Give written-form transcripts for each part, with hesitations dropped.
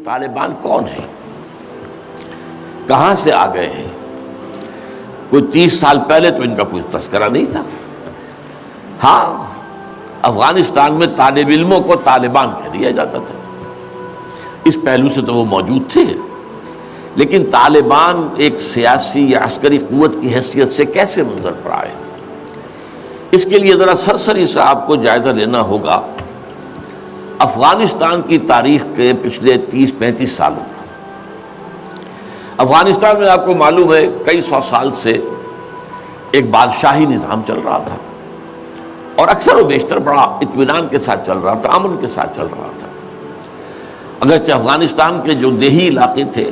طالبان کون ہیں، کہاں سے آ گئے ہیں؟ کوئی 30 سال پہلے تو ان کا کوئی تذکرہ نہیں تھا۔ ہاں، افغانستان میں طالب علموں کو طالبان کہہ دیا جاتا تھا، اس پہلو سے تو وہ موجود تھے، لیکن طالبان ایک سیاسی یا عسکری قوت کی حیثیت سے کیسے منظر پر آئے، اس کے لیے ذرا سرسری سے آپ کو جائزہ لینا ہوگا افغانستان کی تاریخ کے پچھلے 30-35 سالوں کا۔ افغانستان میں آپ کو معلوم ہے کئی سو سال سے ایک بادشاہی نظام چل رہا تھا، اور اکثر و بیشتر بڑا اطمینان کے ساتھ چل رہا تھا، امن کے ساتھ چل رہا تھا۔ اگرچہ افغانستان کے جو دیہی علاقے تھے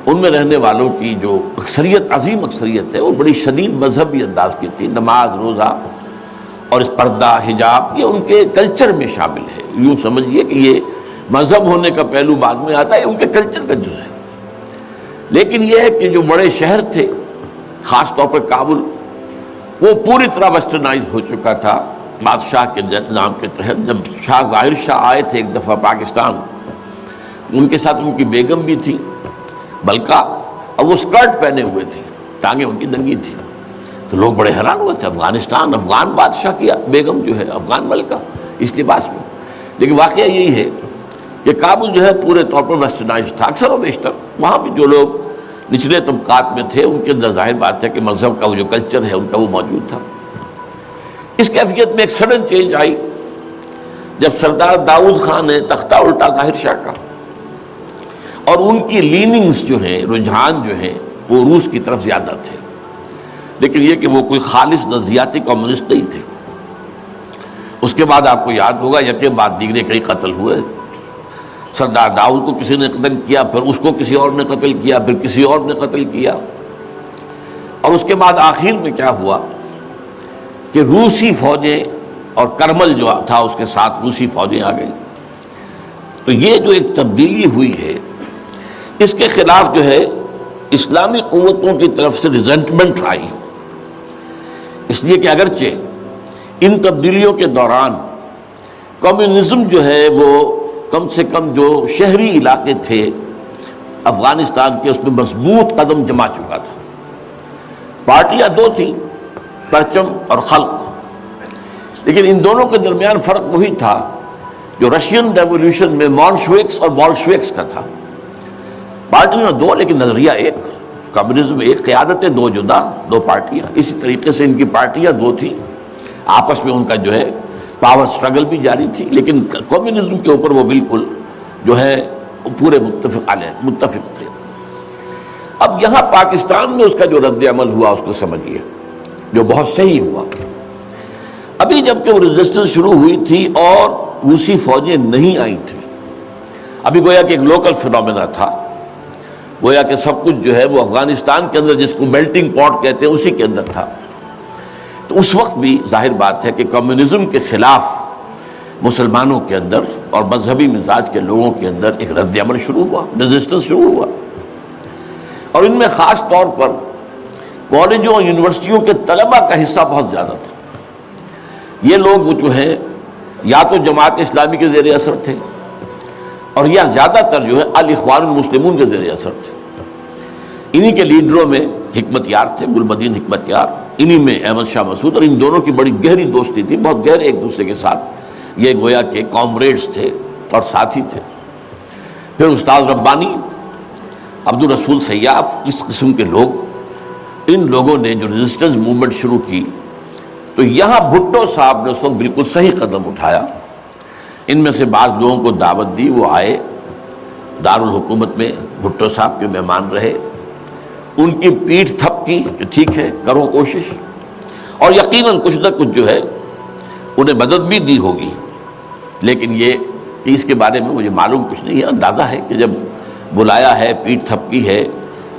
ان میں رہنے والوں کی جو اکثریت، عظیم اکثریت ہے، وہ بڑی شدید مذہبی انداز کی تھی، نماز، روزہ اور اس پردہ، حجاب، یہ ان کے کلچر میں شامل ہے۔ یوں سمجھیے کہ یہ مذہب ہونے کا پہلو بعد میں آتا ہے، ان کے کلچر کا جز ہے۔ لیکن یہ ہے کہ جو بڑے شہر تھے، خاص طور پر کابل، وہ پوری طرح ویسٹرنائز ہو چکا تھا بادشاہ کے نام کے تحت۔ جب شاہ ظاہر شاہ آئے تھے ایک دفعہ پاکستان، ان کے ساتھ ان کی بیگم بھی تھی بلکہ، اب وہ سکرٹ پہنے ہوئے تھی، ٹانگیں ان کی ننگی تھی، تو لوگ بڑے حیران ہوئے تھے، افغانستان، افغان بادشاہ کی بیگم جو ہے، افغان ملکہ اس لباس میں۔ لیکن واقعہ یہی ہے کہ کابل جو ہے پورے طور پر ویسٹرنائز تھا، اکثر و بیشتر وہاں بھی جو لوگ نچلے طبقات میں تھے ان کے اندر ظاہر بات ہے کہ مذہب کا وہ جو کلچر ہے ان کا وہ موجود تھا۔ اس کیفیت میں ایک سڈن چینج آئی جب سردار داؤد خان نے تختہ الٹا ظاہر شاہ کا، اور ان کی لیننگز جو ہیں، رجحان جو ہیں، وہ روس کی طرف زیادہ تھے، لیکن یہ کہ وہ کوئی خالص نظریاتی کمیونسٹ نہیں تھے۔ اس کے بعد آپ کو یاد ہوگا یکے بعد دیگرے کئی قتل ہوئے۔ سردار داؤد کو کسی نے قتل کیا، پھر اس کو کسی اور نے قتل کیا، پھر کسی اور نے قتل کیا، اور اس کے بعد آخر میں کیا ہوا کہ روسی فوجیں اور کرمل جو تھا اس کے ساتھ روسی فوجیں آ گئی۔ تو یہ جو ایک تبدیلی ہوئی ہے، اس کے خلاف جو ہے اسلامی قوتوں کی طرف سے ریزنٹمنٹ آئی، اس لیے کہ اگرچہ ان تبدیلیوں کے دوران کمیونزم جو ہے وہ کم سے کم جو شہری علاقے تھے افغانستان کے، اس میں مضبوط قدم جما چکا تھا۔ پارٹیاں دو تھیں، پرچم اور خلق، لیکن ان دونوں کے درمیان فرق وہی تھا جو رشین ریولوشن میں مونشوکس اور بولشوکس کا تھا۔ پارٹیاں دو لیکن نظریہ ایک، کمیونزم ایک، قیادتیں دو جدا، دو پارٹیاں۔ اسی طریقے سے ان کی پارٹیاں دو تھیں، آپس میں ان کا جو ہے پاور سٹرگل بھی جاری تھی، لیکن کمیونزم کے اوپر وہ بالکل جو ہے پورے متفق تھے۔ اب یہاں پاکستان میں اس کا جو رد عمل ہوا اس کو سمجھیے، جو بہت صحیح ہوا۔ ابھی جبکہ وہ ریزسٹنس شروع ہوئی تھی اور روسی فوجیں نہیں آئی تھیں، ابھی گویا کہ ایک لوکل فینومینا تھا، گویا کہ سب کچھ جو ہے وہ افغانستان کے اندر، جس کو میلٹنگ پاٹ کہتے ہیں، اسی کے اندر تھا۔ تو اس وقت بھی ظاہر بات ہے کہ کمیونزم کے خلاف مسلمانوں کے اندر اور مذہبی مزاج کے لوگوں کے اندر ایک رد عمل شروع ہوا، ریزسٹنس شروع ہوا، اور ان میں خاص طور پر کالجوں اور یونیورسٹیوں کے طلباء کا حصہ بہت زیادہ تھا۔ یہ لوگ وہ جو ہیں یا تو جماعت اسلامی کے زیر اثر تھے، اور یا زیادہ تر جو ہے الاخوان المسلمون کے زیر اثر تھے۔ انہی کے لیڈروں میں حکمت یار تھے، گلبدین حکمت یار، انہی میں احمد شاہ مسعود، اور ان دونوں کی بڑی گہری دوستی تھی، بہت گہرے ایک دوسرے کے ساتھ یہ گویا کہ کامریڈز تھے اور ساتھی تھے۔ پھر استاد ربانی، عبد الرسول سیاف، اس قسم کے لوگ، ان لوگوں نے جو ریزسٹنس موومنٹ شروع کی، تو یہاں بھٹو صاحب نے اس وقت بالکل صحیح قدم اٹھایا۔ ان میں سے بعض لوگوں کو دعوت دی، وہ آئے دارالحکومت میں، بھٹو صاحب کے مہمان رہے، ان کی پیٹھ تھپ کی کہ ٹھیک ہے کرو کوشش، اور یقیناً کچھ نہ کچھ جو ہے انہیں مدد بھی دی ہوگی، لیکن یہ کہ اس کے بارے میں مجھے معلوم کچھ نہیں ہے۔ اندازہ ہے کہ جب بلایا ہے، پیٹھ تھپکی ہے،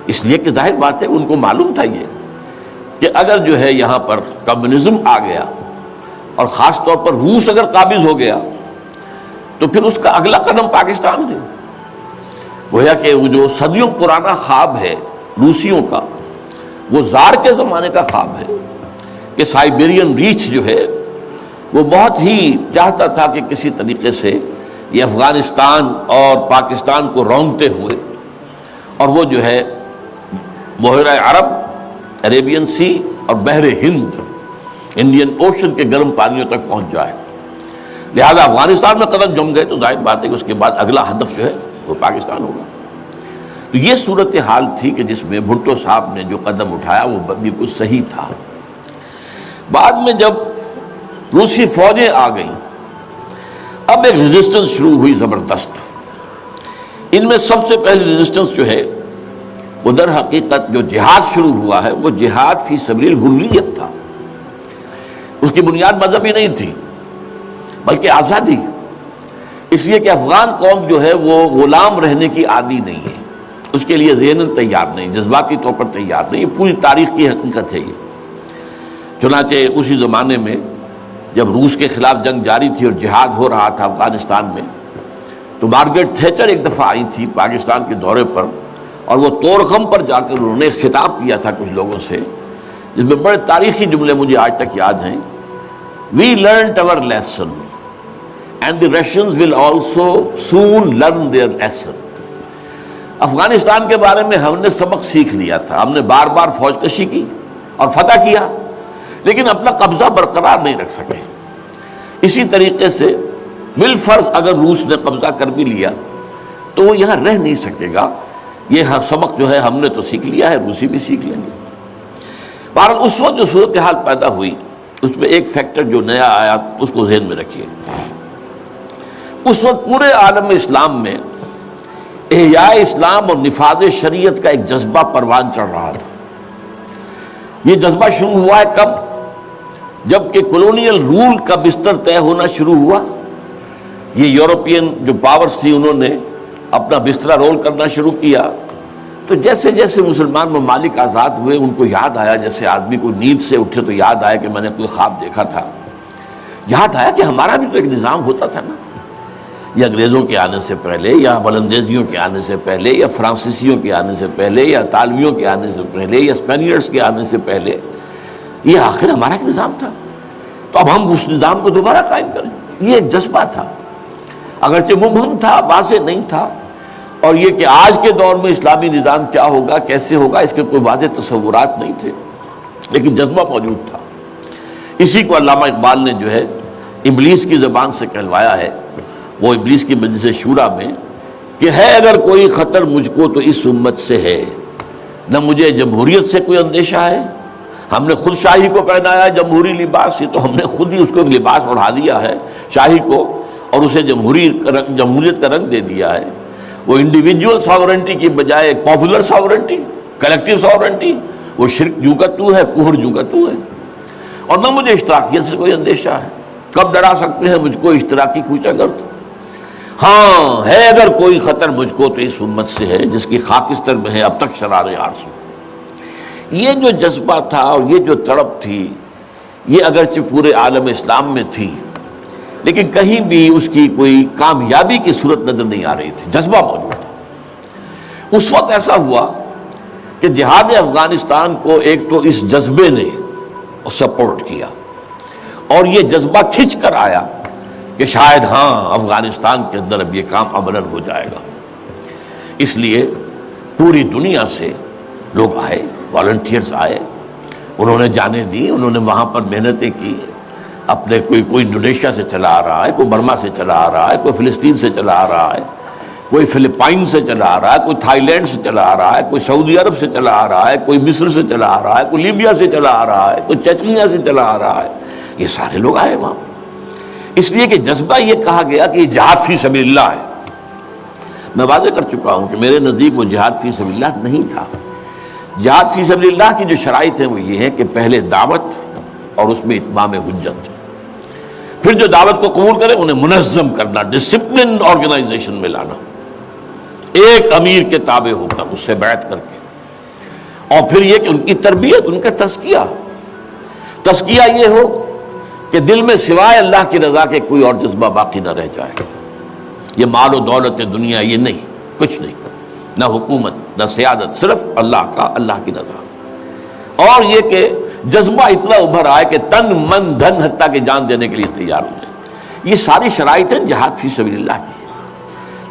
اس لیے کہ ظاہر بات ہے ان کو معلوم تھا یہ کہ اگر جو ہے یہاں پر کمیونزم آ گیا اور خاص طور پر روس اگر قابض ہو گیا تو پھر اس کا اگلا قدم پاکستان ہے۔ گویا کہ وہ جو صدیوں پرانا خواب ہے روسیوں کا، وہ زار کے زمانے کا خواب ہے کہ سائبیرین ریچ جو ہے وہ بہت ہی چاہتا تھا کہ کسی طریقے سے یہ افغانستان اور پاکستان کو رونگتے ہوئے، اور وہ جو ہے بحیرہ عرب، عربین سی اور بحر ہند، انڈین اوشن کے گرم پانیوں تک پہنچ جائے۔ لہذا افغانستان میں قدم جم گئے تو ظاہر بات ہے کہ اس کے بعد اگلا ہدف جو ہے وہ پاکستان ہوگا۔ تو یہ صورتحال تھی کہ جس میں بھٹو صاحب نے جو قدم اٹھایا وہ بالکل صحیح تھا۔ بعد میں جب روسی فوجیں آ گئیں، اب ایک ریزسٹنس شروع ہوئی زبردست۔ ان میں سب سے پہلی ریزسٹنس جو ہے وہ در حقیقت جو جہاد شروع ہوا ہے وہ جہاد فی سبیل الحریت تھا۔ اس کی بنیاد مذہبی نہیں تھی بلکہ آزادی، اس لیے کہ افغان قوم جو ہے وہ غلام رہنے کی عادی نہیں ہے، اس کے لیے ذہناً تیار نہیں، جذباتی طور پر تیار نہیں، یہ پوری تاریخ کی حقیقت ہے۔ یہ چنانچہ اسی زمانے میں جب روس کے خلاف جنگ جاری تھی اور جہاد ہو رہا تھا افغانستان میں، تو مارگریٹ تھیچر ایک دفعہ آئی تھی پاکستان کے دورے پر، اور وہ طورخم پر جا کر انہوں نے خطاب کیا تھا کچھ لوگوں سے، جس میں بڑے تاریخی جملے مجھے آج تک یاد ہیں۔ We learnt our lesson and the Russians will also soon learn their lesson۔ Afghanistan کے بارے میں ہم نے سبق سیکھ لیا تھا، ہم نے بار بار فوج کشی کی اور فتح کیا، لیکن اپنا قبضہ برقرار نہیں رکھ سکے۔ اسی طریقے سے بالفرض اگر روس نے قبضہ کر بھی لیا تو وہ یہاں رہ نہیں سکے گا۔ یہ سبق جو ہے ہم نے تو سیکھ لیا ہے، روسی بھی سیکھ لیں گے۔ بہرحال اس وقت جو صورتحال پیدا ہوئی اس میں ایک فیکٹر جو نیا آیا اس کو ذہن میں رکھیے۔ اس وقت پورے عالم اسلام میں احیاء اسلام اور نفاذ شریعت کا ایک جذبہ پروان چڑھ رہا تھا۔ یہ جذبہ شروع ہوا ہے کب؟ جب کہ کولونیل رول کا بستر طے ہونا شروع ہوا۔ یہ یورپین جو پاورز تھی انہوں نے اپنا بسترا رول کرنا شروع کیا، تو جیسے جیسے مسلمان ممالک آزاد ہوئے ان کو یاد آیا، جیسے آدمی کو نیند سے اٹھے تو یاد آیا کہ میں نے کوئی خواب دیکھا تھا، یاد آیا کہ ہمارا بھی تو ایک نظام ہوتا تھا نا، یہ انگریزوں کے آنے سے پہلے یا ولندیزیوں کے آنے سے پہلے یا فرانسیسیوں کے آنے سے پہلے یا اطالویوں کے آنے سے پہلے یا اسپینیئرز کے آنے سے پہلے، یہ آخر ہمارا ایک نظام تھا، تو اب ہم اس نظام کو دوبارہ قائم کریں۔ یہ ایک جذبہ تھا، اگرچہ مبہم تھا، واضح نہیں تھا، اور یہ کہ آج کے دور میں اسلامی نظام کیا ہوگا، کیسے ہوگا، اس کے کوئی واضح تصورات نہیں تھے، لیکن جذبہ موجود تھا۔ اسی کو علامہ اقبال نے جو ہے ابلیس کی زبان سے کہلوایا ہے، وہ ابلیس کی مجلس شورا میں، کہ ہے اگر کوئی خطر مجھ کو تو اس امت سے ہے، نہ مجھے جمہوریت سے کوئی اندیشہ ہے، ہم نے خود شاہی کو پہنایا جمہوری لباس، یہ تو ہم نے خود ہی اس کو لباس اڑا دیا ہے شاہی کو، اور اسے جمہوریت کا رنگ دے دیا ہے۔ وہ انڈیویجول ساورنٹی کی بجائے ایک پاپولر ساورنٹی، کلیکٹیو ساورنٹی، وہ شرک جو کا تو ہے، کفر جو کا تو ہے، اور نہ مجھے اشتراکیت سے کوئی اندیشہ ہے۔ کب ڈرا سکتے ہیں مجھ کو اشتراکی کوچہ گرد؟ ہاں ہے اگر کوئی خطر مجھ کو تو اس امت سے ہے جس کی خاکستر میں ہے اب تک شرار آرزو۔ یہ جو جذبہ تھا اور یہ جو تڑپ تھی، یہ اگرچہ پورے عالم اسلام میں تھی، لیکن کہیں بھی اس کی کوئی کامیابی کی صورت نظر نہیں آ رہی تھی، جذبہ موجود تھا۔ اس وقت ایسا ہوا کہ جہاد افغانستان کو ایک تو اس جذبے نے سپورٹ کیا، اور یہ جذبہ کھنچ کر آیا کہ شاید ہاں افغانستان کے اندر اب یہ کام عملاً ہو جائے گا۔ اس لیے پوری دنیا سے لوگ آئے، والنٹیئرز آئے، انہوں نے جانیں دی، انہوں نے وہاں پر محنتیں کی، اپنے کوئی انڈونیشیا سے چلا آ رہا ہے، کوئی برما سے چلا آ رہا ہے، کوئی فلسطین سے چلا آ رہا ہے، کوئی فلپائن سے چلا آ رہا ہے، کوئی تھائی لینڈ سے چلا آ رہا ہے، کوئی سعودی عرب سے چلا آ رہا ہے، کوئی مصر سے چلا آ رہا ہے، کوئی لیبیا سے چلا آ رہا ہے، کوئی چچنیا سے چلا آ رہا ہے، یہ سارے لوگ آئے وہاں، اس لیے کہ جذبہ یہ کہا گیا کہ یہ جہاد فی سبیل اللہ ہے۔ میں واضح کر چکا ہوں کہ میرے نزدیک وہ جہاد فی سبیل اللہ نہیں تھا۔ جہاد فی سبیل اللہ کی جو شرائط ہیں وہ یہ ہے کہ پہلے دعوت اور اس میں اتمام حجت، پھر جو دعوت کو قبول کرے انہیں منظم کرنا، ڈسپلن آرگنائزیشن میں لانا، ایک امیر کے تابع ہو کر اس سے بیعت کر کے، اور پھر یہ کہ ان کی تربیت، ان کا تزکیہ یہ ہو کہ دل میں سوائے اللہ کی رضا کے کوئی اور جذبہ باقی نہ رہ جائے۔ یہ مال و دولت دنیا یہ نہیں، کچھ نہیں، نہ حکومت نہ سیادت، صرف اللہ کا، اللہ کی رضا، اور یہ کہ جذبہ اتنا ابھر آئے کہ تن من دھن حتیٰ کہ جان دینے کے لیے تیار ہو جائے۔ یہ ساری شرائط ہیں جہاد فی سبیل اللہ کی.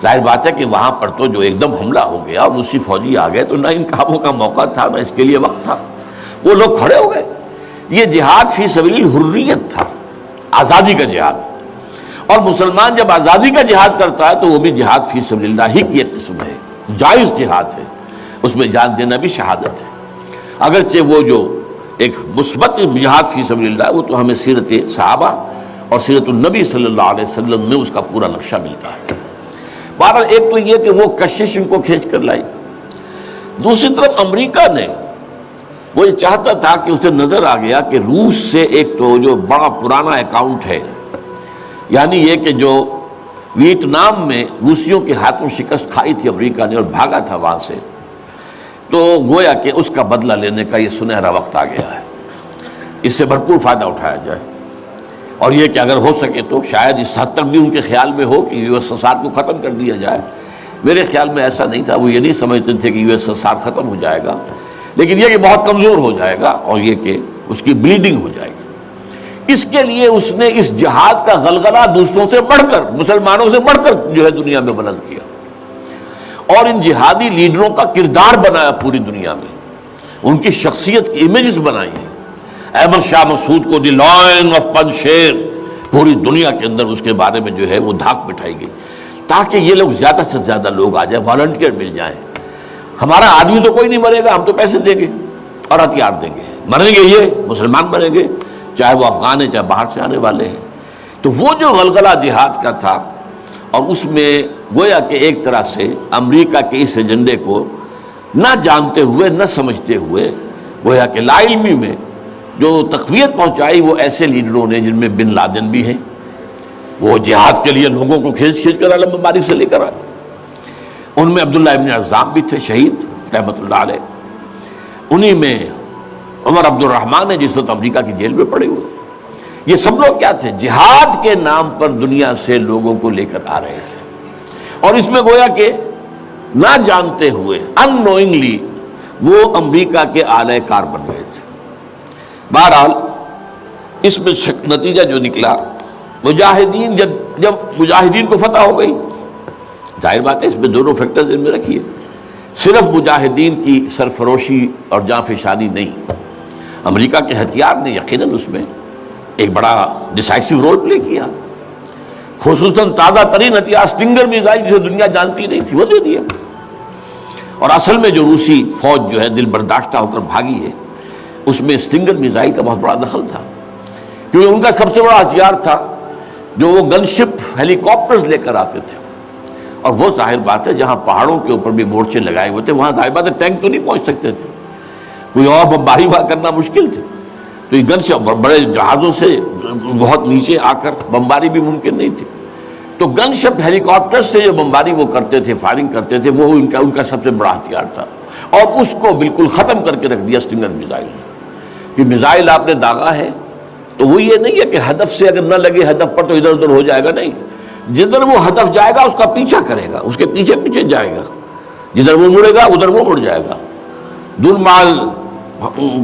ظاہر بات ہے کہ وہاں پر تو جو ایک دم حملہ ہو گیا اور روسی فوجی آ گئے تو نہ ان کاموں کا موقع تھا نہ اس کے لیے وقت تھا, وہ لوگ کھڑے ہو گئے. یہ جہاد فی سبیل الحریت تھا, آزادی کا جہاد. اور مسلمان جب آزادی کا جہاد کرتا ہے تو وہ بھی جہاد فی سبیل اللہ ہی کی ایک قسم ہے, جائز جہاد ہے, اس میں جان دینا بھی شہادت ہے. اگرچہ وہ جو ایک مثبت جہاد فی سبیل اللہ وہ تو ہمیں سیرت صحابہ اور سیرت النبی صلی اللہ علیہ وسلم میں اس کا پورا نقشہ ملتا ہے. بہرحال ایک تو یہ کہ وہ کشش ان کو کھینچ کر لائی. دوسری طرف امریکہ نے وہ یہ چاہتا تھا کہ اسے نظر آ گیا کہ روس سے ایک تو جو بڑا پرانا اکاؤنٹ ہے, یعنی یہ کہ جو ویتنام میں روسیوں کے ہاتھوں شکست کھائی تھی امریکہ نے اور بھاگا تھا وہاں سے, تو گویا کہ اس کا بدلہ لینے کا یہ سنہرا وقت آ گیا ہے. اس سے بھرپور فائدہ اٹھایا جائے, اور یہ کہ اگر ہو سکے تو شاید اس حد تک بھی ان کے خیال میں ہو کہ یو ایس ایس آر کو ختم کر دیا جائے. میرے خیال میں ایسا نہیں تھا, وہ یہ نہیں سمجھتے تھے کہ یو ایس ایس آر ختم ہو جائے گا, لیکن یہ کہ بہت کمزور ہو جائے گا اور یہ کہ اس کی بلیڈنگ ہو جائے گی. اس کے لیے اس نے اس جہاد کا غلغلہ دوسروں سے بڑھ کر, مسلمانوں سے بڑھ کر جو ہے دنیا میں بلند کیا, اور ان جہادی لیڈروں کا کردار بنایا پوری دنیا میں, ان کی شخصیت کی امیجز بنائی ہیں. احمد شاہ مسعود کو دی لائن آف پنشیر, پوری دنیا کے اندر اس کے بارے میں جو ہے وہ دھاک بٹھائی گئی تاکہ یہ لوگ زیادہ سے زیادہ لوگ آ جائیں, والنٹیئر مل جائیں. ہمارا آدمی تو کوئی نہیں مرے گا, ہم تو پیسے دیں گے اور ہتھیار دیں گے, مریں گے یہ مسلمان مریں گے, چاہے وہ افغان ہیں چاہے باہر سے آنے والے ہیں. تو وہ جو غلغلہ جہاد کا تھا, اور اس میں گویا کہ ایک طرح سے امریکہ کے اس ایجنڈے کو نہ جانتے ہوئے نہ سمجھتے ہوئے گویا کہ لا علمی میں جو تقویت پہنچائی وہ ایسے لیڈروں نے جن میں بن لادن بھی ہیں. وہ جہاد کے لیے لوگوں کو کھینچ کھینچ کر عالم مبارک سے لے کر آئے. ان میں عبداللہ ابن عزام بھی تھے شہید رحمۃ اللہ علیہ. انہی میں عمر عبد الرحمن ہے جس وقت امریکہ کی جیل میں پڑے ہوئے. یہ سب لوگ کیا تھے, جہاد کے نام پر دنیا سے لوگوں کو لے کر آ رہے تھے, اور اس میں گویا کہ نہ جانتے ہوئے ان نوئنگلی وہ امریکہ کے اعلی کار بن گئے تھے. بہرحال اس میں نتیجہ جو نکلا, مجاہدین جب مجاہدین کو فتح ہو گئی, ظاہر بات ہے اس میں دونوں فیکٹرز ان میں رکھیے, صرف مجاہدین کی سرفروشی اور جاں فشانی نہیں, امریکہ کے ہتھیار نے یقیناً اس میں ایک بڑا ڈیسائسو رول پلے کیا. خصوصاً تازہ ترین ہتھیار اسٹنگر میزائل جسے دنیا جانتی نہیں تھی وہ دے دیا. اور اصل میں جو روسی فوج جو ہے دل برداشتہ ہو کر بھاگی ہے, اس میں اسٹنگر میزائل کا بہت بڑا دخل تھا, کیونکہ ان کا سب سے بڑا ہتھیار تھا جو وہ گن شپ ہیلی کاپٹرز لے کر آتے تھے. اور وہ ظاہر بات ہے جہاں پہاڑوں کے اوپر بھی مورچے لگائے ہوئے تھے وہاں ظاہر بات ہے ٹینک تو نہیں پہنچ سکتے تھے, کوئی اور بمباری وہاں کرنا مشکل تھے, تو یہ گن شپ بڑے جہازوں سے بہت نیچے آ کر بمباری بھی ممکن نہیں تھی. تو گن شپ ہیلی کاپٹر سے جو بمباری وہ کرتے تھے, فائرنگ کرتے تھے, وہ ان کا سب سے بڑا ہتھیار تھا, اور اس کو بالکل ختم کر کے رکھ دیا اسٹنگر میزائل نے. کہ میزائل آپ نے داغا ہے تو وہ یہ نہیں ہے کہ ہدف سے اگر نہ لگے ہدف پر تو ادھر ادھر ہو جائے گا, نہیں, جدھر وہ ہدف جائے گا اس کا پیچھا کرے گا, اس کے پیچھے پیچھے جائے گا, جدھر وہ مڑے گا ادھر وہ مڑ جائے گا. دنمال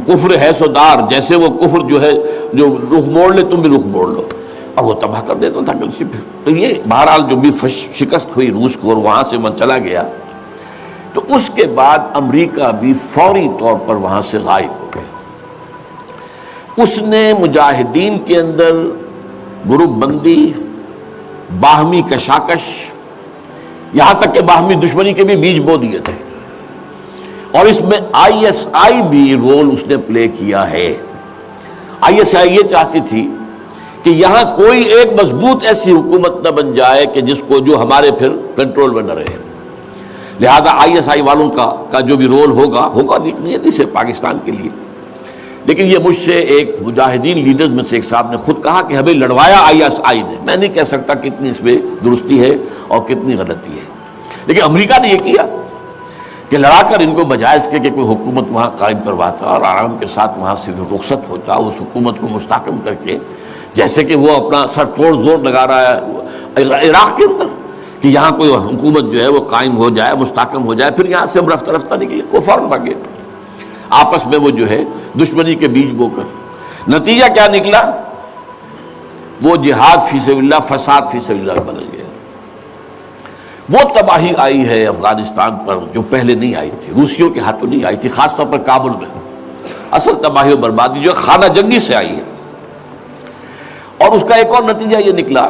کفر ہے سودار, جیسے وہ کفر جو ہے جو رخ موڑ لے تم بھی رخ موڑ لو, اور وہ تباہ کر دیتا تھا کل پھر. تو یہ بہرحال جو بھی شکست ہوئی روس کو اور وہاں سے من چلا گیا, تو اس کے بعد امریکہ بھی فوری طور پر وہاں سے غائب ہو گیا. اس نے مجاہدین کے اندر گروپ بندی, باہمی کشاکش, یہاں تک کہ باہمی دشمنی کے بھی بیج بو دیے تھے, اور اس میں آئی ایس آئی بھی رول اس نے پلے کیا ہے. آئی ایس آئی یہ چاہتی تھی کہ یہاں کوئی ایک مضبوط ایسی حکومت نہ بن جائے کہ جس کو جو ہمارے پھر کنٹرول میں نہ رہے, لہذا آئی ایس آئی والوں کا جو بھی رول ہوگا نیتی سے پاکستان کے لیے. لیکن یہ مجھ سے ایک مجاہدین لیڈرز میں سے ایک صاحب نے خود کہا کہ ہمیں لڑوایا آئی ایس آئی نے. میں نہیں کہہ سکتا کتنی اس میں درستی ہے اور کتنی غلطی ہے, لیکن امریکہ نے یہ کیا کہ لڑا کر ان کو بجائے اس کے کہ کوئی حکومت وہاں قائم کرواتا اور آرام کے ساتھ وہاں سے رخصت ہوتا, اس حکومت کو مستحکم کر کے, جیسے کہ وہ اپنا سر توڑ زور لگا رہا ہے عراق کے اندر کہ یہاں کوئی حکومت جو ہے وہ قائم ہو جائے, مستحکم ہو جائے, پھر یہاں سے ہم رفتہ رفتہ نکلے, وہ فوراً بھاگے آپس میں وہ جو ہے دشمنی کے بیج بو کر. نتیجہ کیا نکلا, وہ جہاد فی سبیل اللہ فساد فی سبیل اللہ بدل گیا. وہ تباہی آئی ہے افغانستان پر جو پہلے نہیں آئی تھی، روسیوں کے ہاتھوں نہیں آئی تھی، خاص طور پر کابل میں. اصل تباہی و بربادی جو خانہ جنگی سے آئی ہے. اور اس کا ایک اور نتیجہ یہ نکلا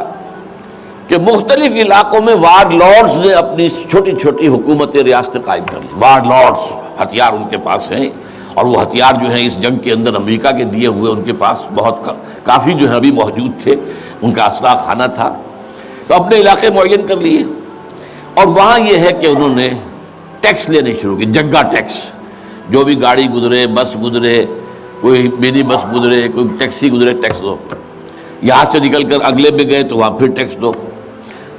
کہ مختلف علاقوں میں وارڈ لارڈز نے اپنی چھوٹی چھوٹی حکومتیں ریاستیں قائم کر لی. وارڈ لارڈز، ہتھیار ان کے پاس ہیں، اور وہ ہتھیار جو ہیں اس جنگ کے اندر امریکہ کے دیے ہوئے ان کے پاس بہت کافی جو ہے ابھی موجود تھے، ان کا اسلحہ خانہ تھا. تو اپنے علاقے معین کر لیے، اور وہاں یہ ہے کہ انہوں نے ٹیکس لینے شروع کی، جگہ ٹیکس. جو بھی گاڑی گزرے، بس گزرے، کوئی منی بس گزرے، کوئی ٹیکسی گزرے، ٹیکس دو. یہاں سے نکل کر اگلے میں گئے تو وہاں پھر ٹیکس دو.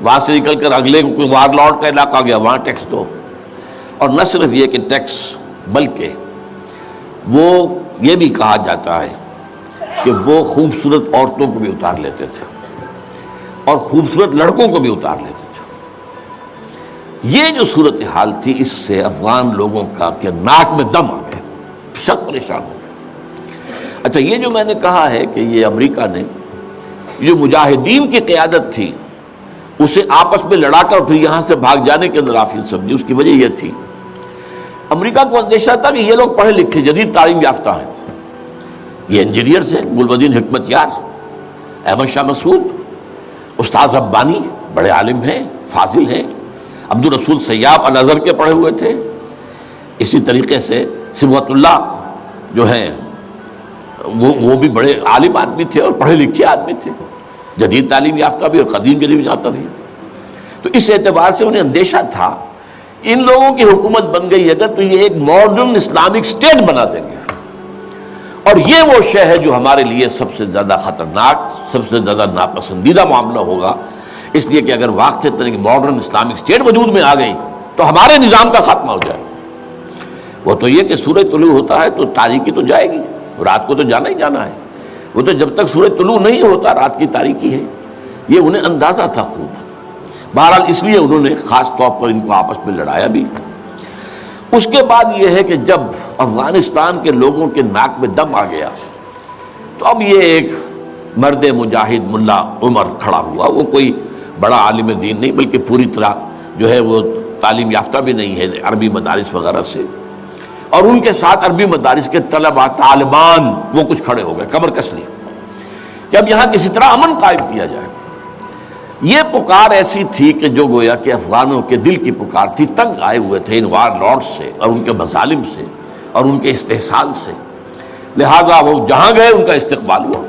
وہاں سے نکل کر اگلے کوئی وارڈ لارڈ کا علاقہ گیا، وہاں ٹیکس دو. اور نہ صرف یہ کہ ٹیکس، بلکہ وہ یہ بھی کہا جاتا ہے کہ وہ خوبصورت عورتوں کو بھی اتار لیتے تھے اور خوبصورت لڑکوں کو بھی اتار لیتے تھے. یہ جو صورتحال تھی، اس سے افغان لوگوں کا کہ ناک میں دم آ گیا، سخت پریشان ہو گئے. اچھا، یہ جو میں نے کہا ہے کہ یہ امریکہ نے جو مجاہدین کی قیادت تھی اسے آپس میں لڑا کر پھر یہاں سے بھاگ جانے کے اندر غافل سمجھی، اس کی وجہ یہ تھی امریکہ کو اندیشہ تھا کہ یہ لوگ پڑھے لکھے جدید تعلیم یافتہ ہیں، یہ انجینئرز ہیں، گلبدین حکمت یار، احمد شاہ مسعود، استاد ربانی بڑے عالم ہیں، فاضل ہیں، عبد الرسول سیاب الازہر کے پڑھے ہوئے تھے. اسی طریقے سے صبغت اللہ جو ہیں وہ بھی بڑے عالم آدمی تھے اور پڑھے لکھے آدمی تھے، جدید تعلیم یافتہ بھی اور قدیم تعلیم یافتہ بھی. تو اس اعتبار سے انہیں اندیشہ تھا ان لوگوں کی حکومت بن گئی اگر تو یہ ایک ماڈرن اسلامک اسٹیٹ بنا دیں گے، اور یہ وہ شے ہے جو ہمارے لیے سب سے زیادہ خطرناک، سب سے زیادہ ناپسندیدہ معاملہ ہوگا. اس لیے کہ اگر واقعی طرح کی ماڈرن اسلامک اسٹیٹ وجود میں آ گئی تو ہمارے نظام کا خاتمہ ہو جائے. وہ تو یہ کہ سورج طلوع ہوتا ہے تو تاریکی تو جائے گی، رات کو تو جانا ہی جانا ہے. وہ تو جب تک سورج طلوع نہیں ہوتا رات کی تاریکی ہے، یہ انہیں اندازہ تھا خوب. بہرحال اس لیے انہوں نے خاص طور پر ان کو آپس میں لڑایا بھی. اس کے بعد یہ ہے کہ جب افغانستان کے لوگوں کے ناک میں دم آ گیا تو اب یہ ایک مرد مجاہد ملا عمر کھڑا ہوا. وہ کوئی بڑا عالم دین نہیں بلکہ پوری طرح جو ہے وہ تعلیم یافتہ بھی نہیں ہے عربی مدارس وغیرہ سے، اور ان کے ساتھ عربی مدارس کے طلباء طالبان وہ کچھ کھڑے ہو گئے کمر کس لیے کہ اب یہاں کسی طرح امن قائم کیا جائے. یہ پکار ایسی تھی کہ جو گویا کہ افغانوں کے دل کی پکار تھی. تنگ آئے ہوئے تھے ان وار لارڈ سے اور ان کے مظالم سے اور ان کے استحصال سے، لہذا وہ جہاں گئے ان کا استقبال ہوا.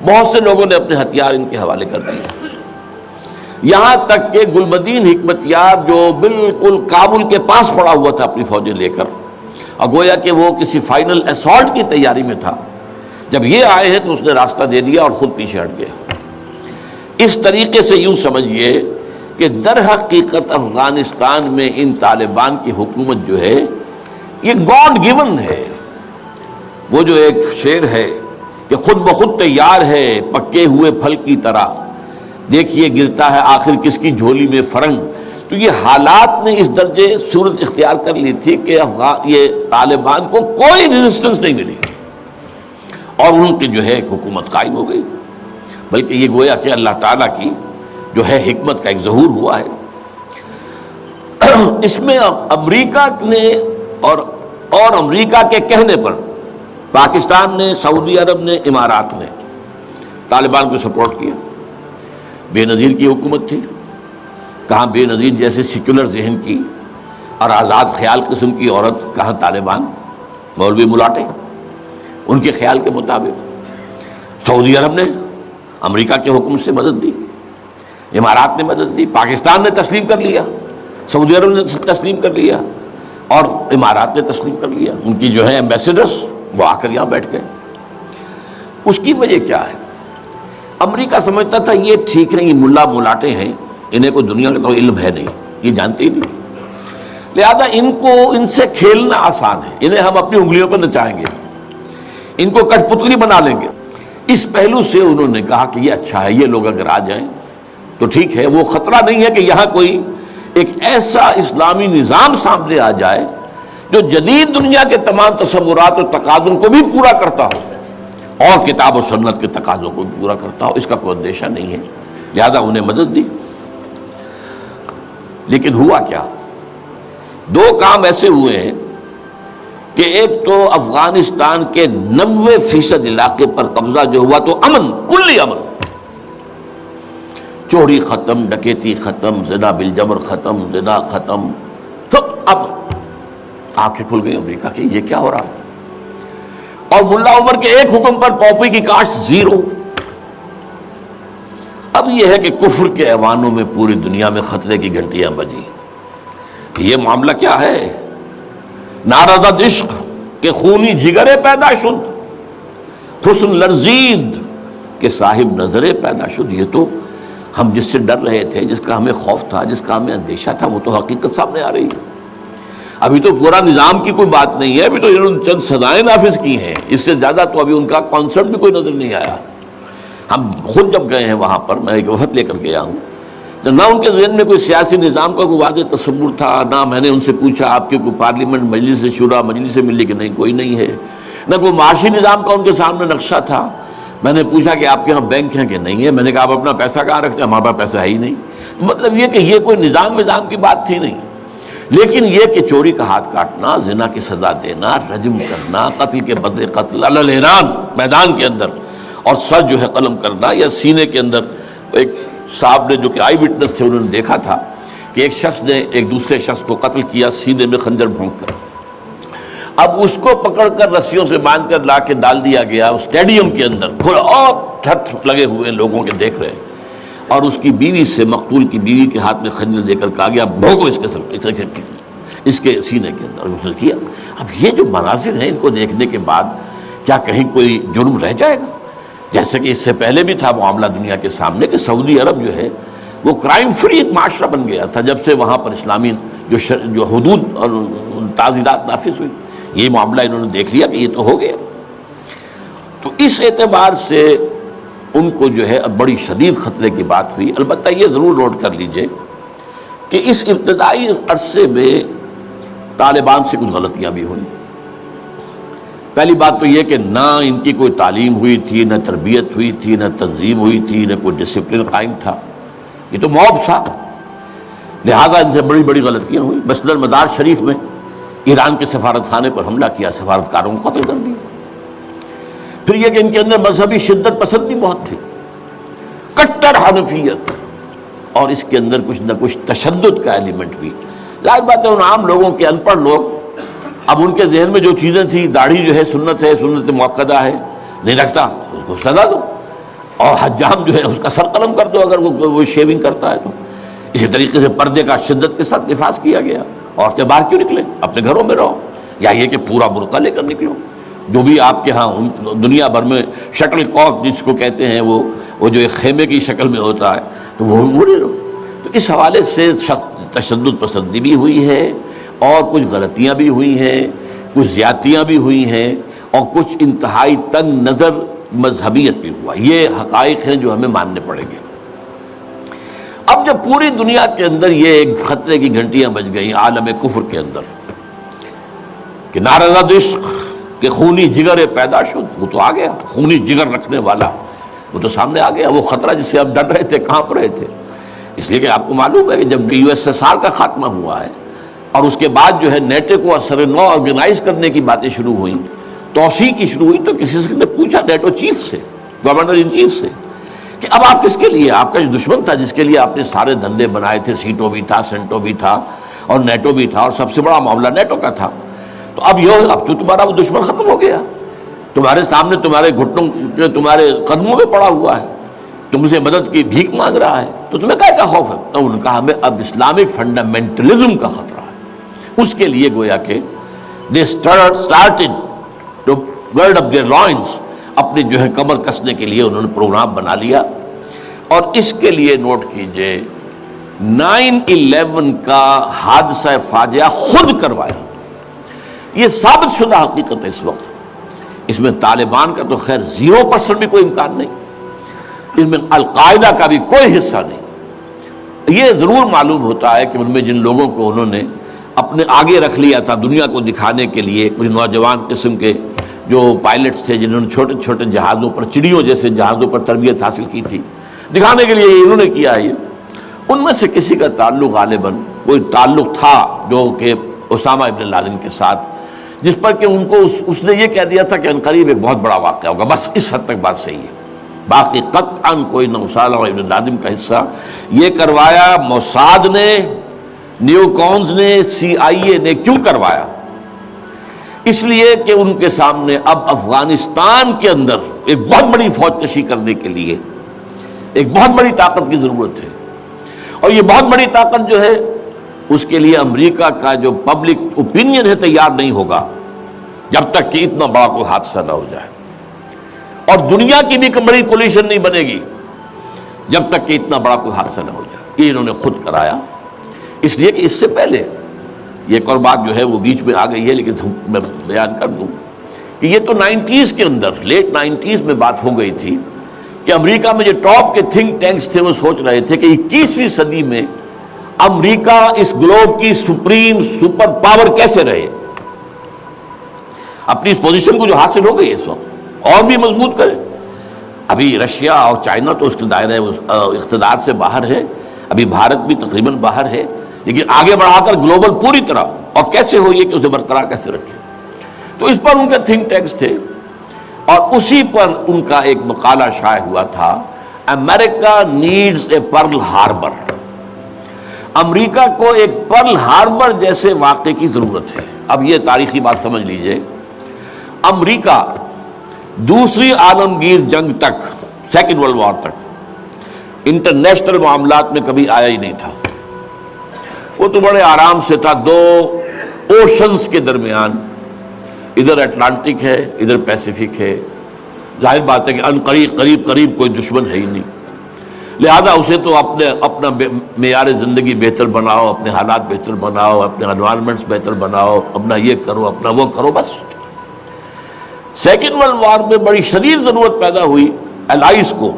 بہت سے لوگوں نے اپنے ہتھیار ان کے حوالے کر دیے، یہاں تک کہ گلبدین حکمت یار جو بالکل کابل کے پاس پڑا ہوا تھا اپنی فوجیں لے کر، اور گویا کہ وہ کسی فائنل اسالٹ کی تیاری میں تھا، جب یہ آئے ہیں تو اس نے راستہ دے دیا اور خود پیچھے ہٹ گیا. اس طریقے سے یوں سمجھیے کہ در حقیقت افغانستان میں ان طالبان کی حکومت جو ہے یہ گاڈ گیون ہے. وہ جو ایک شعر ہے کہ خود بخود تیار ہے پکے ہوئے پھل کی طرح، دیکھیے گرتا ہے آخر کس کی جھولی میں فرنگ. تو یہ حالات نے اس درجے صورت اختیار کر لی تھی کہ یہ طالبان کو کوئی ریزسٹنس نہیں ملی اور ان کی جو ہے ایک حکومت قائم ہو گئی. بلکہ یہ گویا کہ اللہ تعالیٰ کی جو ہے حکمت کا ایک ظہور ہوا ہے. اس میں امریکہ نے اور امریکہ کے کہنے پر پاکستان نے، سعودی عرب نے، امارات نے طالبان کو سپورٹ کیا. بے نظیر کی حکومت تھی، کہاں بے نظیر جیسے سیکولر ذہن کی اور آزاد خیال قسم کی عورت، کہاں طالبان مولوی ملاٹے ان کے خیال کے مطابق. سعودی عرب نے امریکہ کے حکم سے مدد دی، امارات نے مدد دی، پاکستان نے تسلیم کر لیا، سعودی عرب نے تسلیم کر لیا اور امارات نے تسلیم کر لیا. ان کی جو ہے ایمبیسڈرز وہ آ کر یہاں بیٹھ گئے. اس کی وجہ کیا ہے؟ امریکہ سمجھتا تھا یہ ٹھیک نہیں، ملا ملاٹے ہیں، انہیں کوئی دنیا کا تو علم ہے نہیں، یہ جانتے ہی نہیں، لہذا ان سے کھیلنا آسان ہے، انہیں ہم اپنی انگلیوں پر نچائیں گے، ان کو کٹ پتلی بنا لیں گے. اس پہلو سے انہوں نے کہا کہ یہ اچھا ہے، یہ لوگ اگر آ جائیں تو ٹھیک ہے. وہ خطرہ نہیں ہے کہ یہاں کوئی ایک ایسا اسلامی نظام سامنے آ جائے جو جدید دنیا کے تمام تصورات و تقاضوں کو بھی پورا کرتا ہو اور کتاب و سنت کے تقاضوں کو پورا کرتا ہو، اس کا کوئی اندیشہ نہیں ہے، لہذا انہیں مدد دی۔ لیکن ہوا کیا؟ دو کام ایسے ہوئے ہیں کہ ایک تو افغانستان کے 90% علاقے پر قبضہ جو ہوا تو امن، کلی امن، چوری ختم، ڈکیتی ختم، زنا بالجبر ختم، زنا ختم، تو اب آنکھیں کھل گئی امریکہ کی یہ کیا ہو رہا ہے؟ اور ملا عمر کے ایک حکم پر پاپی کی کاشت زیرو۔ اب یہ ہے کہ کفر کے ایوانوں میں پوری دنیا میں خطرے کی گھنٹیاں بجی۔ یہ معاملہ کیا ہے؟ نارضت عشق کے خونی جگرے پیدا شد، حسن لرزید کے صاحب نظرے پیدا شد۔ یہ تو ہم جس سے ڈر رہے تھے، جس کا ہمیں خوف تھا، جس کا ہمیں اندیشہ تھا، وہ تو حقیقت سامنے آ رہی ہے۔ ابھی تو پورا نظام کی کوئی بات نہیں ہے، ابھی تو انہوں نے چند سزائیں نافذ کی ہیں، اس سے زیادہ تو ابھی ان کا کانسرٹ بھی کوئی نظر نہیں آیا۔ ہم خود جب گئے ہیں وہاں پر، میں ایک وفد لے کر گیا ہوں، تو نہ ان کے ذہن میں کوئی سیاسی نظام کا کوئی واضح تصور تھا، نہ میں نے ان سے پوچھا آپ کی کوئی پارلیمنٹ مجلس شورا مجلس ملی کہ نہیں، کوئی نہیں ہے، نہ کوئی معاشی نظام کا ان کے سامنے نقشہ تھا۔ میں نے پوچھا کہ آپ کے یہاں بینک ہیں کہ نہیں ہے، میں نے کہا آپ اپنا پیسہ کہاں رکھتے ہیں؟ ہمارے پاس پیسہ ہے ہی نہیں۔ مطلب یہ کہ یہ کوئی نظام کی بات تھی نہیں، لیکن یہ کہ چوری کا ہاتھ کاٹنا، زنا کی سزا دینا، رجم کرنا، قتل کے بدلے قتل علی الاعلان میدان کے اندر، اور سر جو ہے قلم کرنا یا سینے کے اندر۔ ایک صاحب نے جو کہ آئی وٹنس تھے، انہوں نے دیکھا تھا کہ ایک شخص نے ایک دوسرے شخص کو قتل کیا سینے میں خنجر بھونک کر، اب اس کو پکڑ کر رسیوں سے باندھ کر لا کے ڈال دیا گیا اسٹیڈیم کے اندر، کھلا اور ٹھٹ لگے ہوئے لوگوں کے دیکھ رہے ہیں، اور اس کی بیوی سے، مقتول کی بیوی کے ہاتھ میں خنجر دے کر کہا گیا بھونکو اس کے سر، اس کے سینے کے اندر، اس نے کیا۔ اب یہ جو مناظر ہیں، ان کو دیکھنے کے بعد کیا کہیں کوئی جرم رہ جائے گا؟ جیسے کہ اس سے پہلے بھی تھا معاملہ دنیا کے سامنے کہ سعودی عرب جو ہے وہ کرائم فری ایک معاشرہ بن گیا تھا جب سے وہاں پر اسلامی جو حدود اور تعزیرات نافذ ہوئی۔ یہ معاملہ انہوں نے دیکھ لیا کہ یہ تو ہو گیا، تو اس اعتبار سے ان کو جو ہے اب بڑی شدید خطرے کی بات ہوئی۔ البتہ یہ ضرور نوٹ کر لیجئے کہ اس ابتدائی عرصے میں طالبان سے کچھ غلطیاں بھی ہوئیں۔ پہلی بات تو یہ کہ نہ ان کی کوئی تعلیم ہوئی تھی، نہ تربیت ہوئی تھی، نہ تنظیم ہوئی تھی، نہ کوئی ڈسپلن قائم تھا، یہ تو موب تھا، لہذا ان سے بڑی بڑی غلطیاں ہوئیں۔ مثلاً مزار شریف میں ایران کے سفارت خانے پر حملہ کیا، سفارتکاروں کو قتل کر دیا۔ پھر یہ کہ ان کے اندر مذہبی شدت پسندی بہت تھی، کٹر حنفیت، اور اس کے اندر کچھ نہ کچھ تشدد کا ایلیمنٹ بھی۔ ظاہر بات ہے ان عام لوگوں کے ان پڑھ لوگ، اب ان کے ذہن میں جو چیزیں تھیں، داڑھی جو ہے سنت موقدہ ہے، نہیں رکھتا اس کو سزا دو، اور حجام جو ہے اس کا سر قلم کر دو اگر وہ شیونگ کرتا ہے تو۔ اسی طریقے سے پردے کا شدت کے ساتھ نفاذ کیا گیا، عورتیں باہر کیوں نکلیں، اپنے گھروں میں رہو، یا یہ کہ پورا برقع لے کر نکلو، جو بھی آپ کے ہاں دنیا بھر میں شٹل کاک جس کو کہتے ہیں، وہ جو ایک خیمے کی شکل میں ہوتا ہے، تو وہ لے لو۔ تو اس حوالے سے تشدد پسندی بھی ہوئی ہے، اور کچھ غلطیاں بھی ہوئی ہیں، کچھ زیادتیاں بھی ہوئی ہیں، اور کچھ انتہائی تنگ نظر مذہبیت بھی ہوا۔ یہ حقائق ہیں جو ہمیں ماننے پڑیں گے۔ اب جب پوری دنیا کے اندر یہ ایک خطرے کی گھنٹیاں بج گئیں عالم کفر کے اندر کہ نارضت عشق کہ خونی جگر پیدا شد، وہ تو آ گیا، خونی جگر رکھنے والا وہ تو سامنے آ گیا، وہ خطرہ جس سے آپ ڈر رہے تھے کہاں پر رہے تھے۔ اس لیے کہ آپ کو معلوم ہے کہ جب USSR کا خاتمہ ہوا ہے اور اس کے بعد جو ہے نیٹو کو اثر نو آرگنائز کرنے کی باتیں شروع ہوئیں، توسیع کی شروع ہوئی، تو کسی سے نے پوچھا نیٹو چیف سے، گورنر ان چیف سے، کہ اب آپ کس کے لیے، آپ کا جو دشمن تھا جس کے لیے آپ نے سارے دھندے بنائے تھے، سیٹو بھی تھا، سینٹو بھی تھا، اور نیٹو بھی تھا، اور سب سے بڑا معاملہ نیٹو کا تھا، تو اب تو تمہارا وہ دشمن ختم ہو گیا، تمہارے سامنے تمہارے گھٹنوں جو تمہارے قدموں میں پڑا ہوا ہے، تم سے مدد کی بھیک مانگ رہا ہے، تو تمہیں کیا خوف ہے؟ تو انہوں نے کہا ہمیں اب اسلامک فنڈامنٹلزم کا خطرہ ہے۔ اس کے لیے گویا کہ they started to gird up their loins، اپنے جو ہے کمر کسنے کے لیے انہوں نے پروگرام بنا لیا۔ اور اس کے لیے نوٹ کیجئے 9/11 کا حادثہ فاجعہ خود کروایا، یہ ثابت شدہ حقیقت ہے اس وقت۔ اس میں طالبان کا تو خیر 0% بھی کوئی امکان نہیں، اس میں القاعدہ کا بھی کوئی حصہ نہیں۔ یہ ضرور معلوم ہوتا ہے کہ ان میں جن لوگوں کو انہوں نے اپنے آگے رکھ لیا تھا دنیا کو دکھانے کے لیے، کچھ نوجوان قسم کے جو پائلٹس تھے جنہوں نے چھوٹے چھوٹے جہازوں پر، چڑیوں جیسے جہازوں پر تربیت حاصل کی تھی، دکھانے کے لیے انہوں نے کیا ہے۔ ان میں سے کسی کا تعلق غالباً کوئی تعلق تھا جو کہ اسامہ ابن لادن کے ساتھ، جس پر کہ ان کو اس نے یہ کہہ دیا تھا کہ عنقریب ایک بہت بڑا واقعہ ہوگا، بس اس حد تک بات صحیح ہے۔ باقی قطعاً کوئی نہ اسامہ ابن لادن کا حصہ، یہ کروایا موساد نے، نیو کونز نے، CIA نے۔ کیوں کروایا؟ اس لیے کہ ان کے سامنے اب افغانستان کے اندر ایک بہت بڑی فوج کشی کرنے کے لیے ایک بہت بڑی طاقت کی ضرورت ہے، اور یہ بہت بڑی طاقت جو ہے اس کے لیے امریکہ کا جو پبلک اوپینین ہے تیار نہیں ہوگا جب تک کہ اتنا بڑا کوئی حادثہ نہ ہو جائے، اور دنیا کی بھی بڑی کولیشن نہیں بنے گی جب تک کہ اتنا بڑا کوئی حادثہ نہ ہو جائے۔ یہ انہوں نے خود کرایا، اس لیے کہ اس سے پہلے یہ ایک اور بات جو ہے وہ بیچ میں آ گئی ہے، لیکن میں بیان کر دوں کہ یہ تو 90s کے اندر، لیٹ 90s میں بات ہو گئی تھی کہ امریکہ میں جو ٹاپ کے تھنک ٹینکس تھے وہ سوچ رہے تھے کہ 21ویں صدی میں امریکہ اس گلوب کی سپریم سپر پاور کیسے رہے، اپنی اس پوزیشن کو جو حاصل ہو گئی ہے اس وقت اور بھی مضبوط کرے۔ ابھی رشیا اور چائنا تو اس کے دائرے اقتدار سے باہر ہے، ابھی بھارت بھی تقریباً باہر ہے، لیکن آگے بڑھا کر گلوبل پوری طرح، اور کیسے ہو یہ کہ اسے برقرار کیسے رکھے۔ تو اس پر ان کے تھنک ٹینکس تھے، اور اسی پر ان کا ایک مقالہ شائع ہوا تھا، امریکہ نیڈز اے پرل ہاربر۔ امریکہ کو ایک پرل ہاربر جیسے واقعے کی ضرورت ہے۔ اب یہ تاریخی بات سمجھ لیجئے، امریکہ دوسری عالمگیر جنگ تک، سیکنڈ ورلڈ وار تک انٹرنیشنل معاملات میں کبھی آیا ہی نہیں تھا۔ وہ تو بڑے آرام سے تھا، دو اوشنز کے درمیان، ادھر اٹلانٹک ہے ادھر پیسیفک ہے، ظاہر بات ہے کہ ان قریب کوئی دشمن ہے ہی نہیں، لہذا اسے تو اپنا معیار زندگی بہتر بناؤ، اپنے حالات بہتر بناؤ، اپنے انوائرمنٹس بہتر بناؤ، اپنا یہ کرو اپنا وہ کرو، بس۔ سیکنڈ ورلڈ وار میں بڑی شدید ضرورت پیدا ہوئی الائز کو،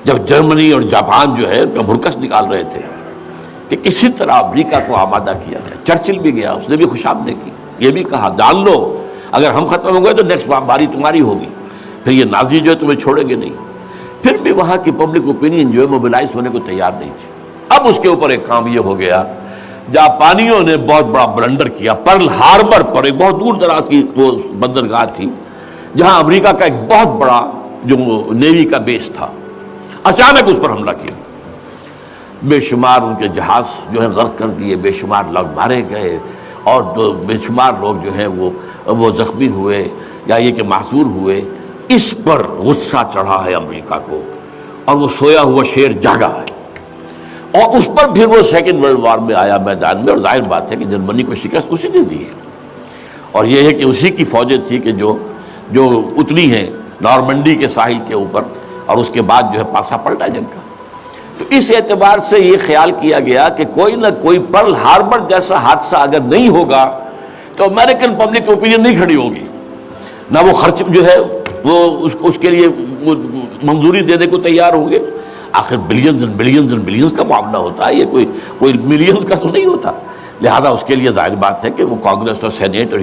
جب جرمنی اور جاپان جو ہے بھرکس نکال رہے تھے کہ کسی طرح امریکہ کو آمادہ کیا جائے۔ چرچل بھی گیا، اس نے بھی خوش آمدید کی، یہ بھی کہا جان لو اگر ہم ختم ہو گئے تو نیکسٹ باری تمہاری ہوگی، پھر یہ نازی جو ہے تمہیں چھوڑیں گے نہیں۔ پھر بھی وہاں کی پبلک اوپینین جو ہے موبلائز ہونے کو تیار نہیں تھی۔ اب اس کے اوپر ایک کام یہ ہو گیا، جاپانیوں نے بہت بڑا بلنڈر کیا، پرل ہاربر پر، ایک بہت دور دراز کی وہ بندرگاہ تھی جہاں امریکہ کا ایک بہت بڑا جو نیوی کا بیس تھا، اچانک اس پر حملہ کیا، بے شمار ان کے جہاز جو ہے غرق کر دیے، بے شمار لوگ مارے گئے، اور بے شمار لوگ جو ہیں وہ زخمی ہوئے یا یہ کہ معذور ہوئے۔ اس پر غصہ چڑھا ہے امریکہ کو، اور وہ سویا ہوا شیر جاگا ہے، اور اس پر پھر وہ سیکنڈ ورلڈ وار میں آیا میدان میں، اور ظاہر بات ہے کہ جرمنی کو شکست اسی نے دی ہے، اور یہ ہے کہ اسی کی فوجیں تھی کہ جو اتری ہیں نارمنڈی کے ساحل کے اوپر، اور اس کے بعد جو ہے پاسا پلٹا جنگ کا۔ تو اس اعتبار سے یہ خیال کیا گیا کہ کوئی نہ کوئی پرل ہاربر جیسا حادثہ اگر نہیں ہوگا تو امریکن پبلک اوپینین نہیں کھڑی ہوگی، نہ وہ خرچ جو ہے وہ اس کے لیے منظوری دینے کو تیار ہوں گے۔ آخر billions and billions and billions کا معاملہ ہوتا ہے، یہ کوئی ملینز کا تو نہیں ہوتا، لہذا اس کے لیے ظاہر بات ہے کہ وہ کانگریس اور سینیٹ اور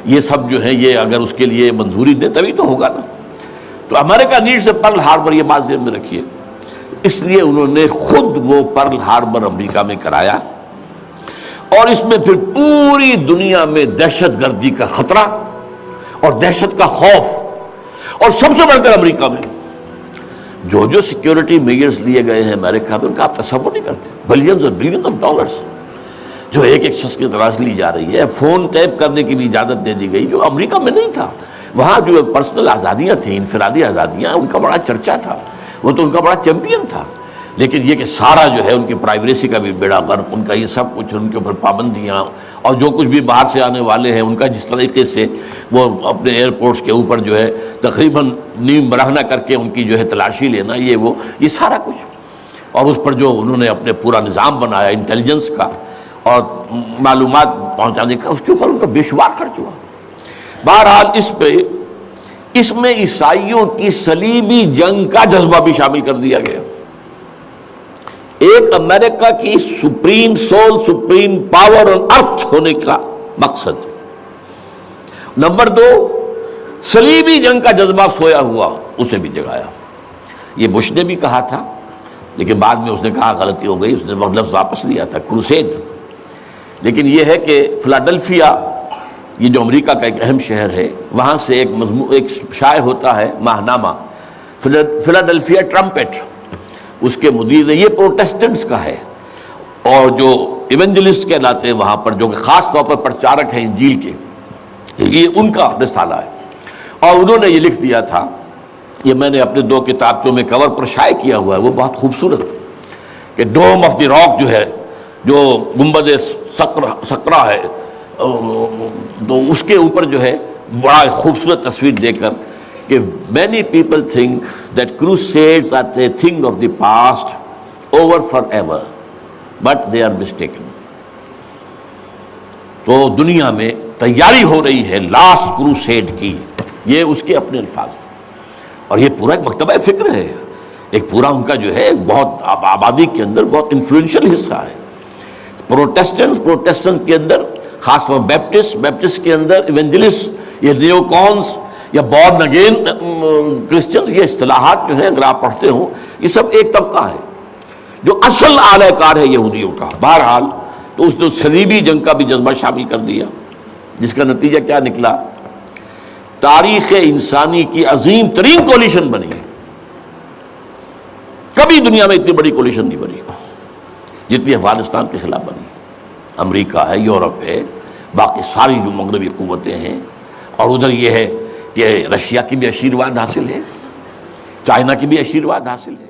یہ سب جو ہے یہ اگر اس کے لیے منظوری دیں تبھی تو ہوگا نا۔ تو امریکہ نیڈ سے پرل ہاربر، یہ بات ذہن میں رکھیے، اس لیے انہوں نے خود وہ پرل ہاربر امریکہ میں کرایا، اور اس میں پھر پوری دنیا میں دہشت گردی کا خطرہ اور دہشت کا خوف، اور سب سے بڑھ کر امریکہ میں جو سیکیورٹی میجرز لیے گئے ہیں امریکہ میں، ان کا آپ تصور نہیں کرتے، بلینز اور بلینز آف ڈالرز جو ایک شخص کی طرف لی جا رہی ہے، فون ٹیپ کرنے کی بھی اجازت دے دی گئی جو امریکہ میں نہیں تھا۔ وہاں جو پرسنل آزادیاں تھیں، انفرادی آزادیاں، ان کا بڑا چرچا تھا، وہ تو ان کا بڑا چیمپئن تھا، لیکن یہ کہ سارا جو ہے ان کی پرائیویسی کا بھی بیڑا غرق، ان کا یہ سب کچھ، ان کے اوپر پابندیاں، اور جو کچھ بھی باہر سے آنے والے ہیں ان کا جس طریقے سے وہ اپنے ایئرپورٹس کے اوپر جو ہے تقریباً نیم برہنہ کر کے ان کی جو ہے تلاشی لینا، یہ سارا کچھ، اور اس پر جو انہوں نے اپنے پورا نظام بنایا انٹیلیجنس کا اور معلومات پہنچانے کا، اس کے اوپر ان کا بے شمار خرچ ہوا۔ بہرحال اس میں عیسائیوں کی صلیبی جنگ کا جذبہ بھی شامل کر دیا گیا۔ ایک امریکہ کی supreme soul, supreme power on earth ہونے کا مقصد۔ نمبر 2، صلیبی جنگ کا جذبہ سویا ہوا اسے بھی جگایا. یہ بش نے بھی کہا تھا، لیکن بعد میں اس نے کہا غلطی ہو گئی، اس نے لفظ واپس لیا تھا کروسیڈ. لیکن یہ ہے کہ فلاڈلفیا، یہ جو امریکہ کا ایک اہم شہر ہے، وہاں سے ایک شائع ہوتا ہے ماہنامہ فلاڈلفیا ٹرمپٹ، اس کے مدیر نے، یہ پروٹیسٹنٹس کا ہے، اور جو ایونجلسٹ کہلاتے ہیں وہاں پر، جو کہ خاص طور پر پرچارک ہیں انجیل کے، یہ ان کا رسالہ ہے. اور انہوں نے یہ لکھ دیا تھا، یہ میں نے اپنے 2 کتابچوں میں کور پر شائع کیا ہوا ہے، وہ بہت خوبصورت، کہ ڈوم آف دی راک جو ہے، جو گنبد سقرا ہے، تو اس کے اوپر جو ہے بڑا خوبصورت تصویر دے کر کہ many people think that crusades are a thing of the past, over forever, but they are mistaken. تو دنیا میں تیاری ہو رہی ہے لاسٹ کروسیڈ کی، یہ اس کے اپنے الفاظ ہیں. اور یہ پورا ایک مکتبہ فکر ہے، ایک پورا ان کا جو ہے بہت آبادی کے اندر بہت انفلوئنشل حصہ ہے. پروٹیسٹنٹ کے اندر خاص طور بیپٹسٹ کے اندر ایونجلسٹ، یہ نیو کونس یا بورن اگین کرسچنز، یہ اصطلاحات جو ہیں اگر آپ پڑھتے ہوں یہ سب ایک طبقہ ہے جو اصل اعلی کار ہے یہودیوں کا. بہرحال تو اس نے صلیبی جنگ کا بھی جذبہ شامل کر دیا، جس کا نتیجہ کیا نکلا؟ تاریخ انسانی کی عظیم ترین کولیشن بنی ہے. کبھی دنیا میں اتنی بڑی کولیشن نہیں بنی جتنی افغانستان کے خلاف بنی. امریکہ ہے، یورپ ہے، باقی ساری جو مغربی قوتیں ہیں، اور ادھر یہ ہے کہ رشیا کی بھی آشیرواد حاصل ہے، چائنا کی بھی آشیرواد حاصل ہے.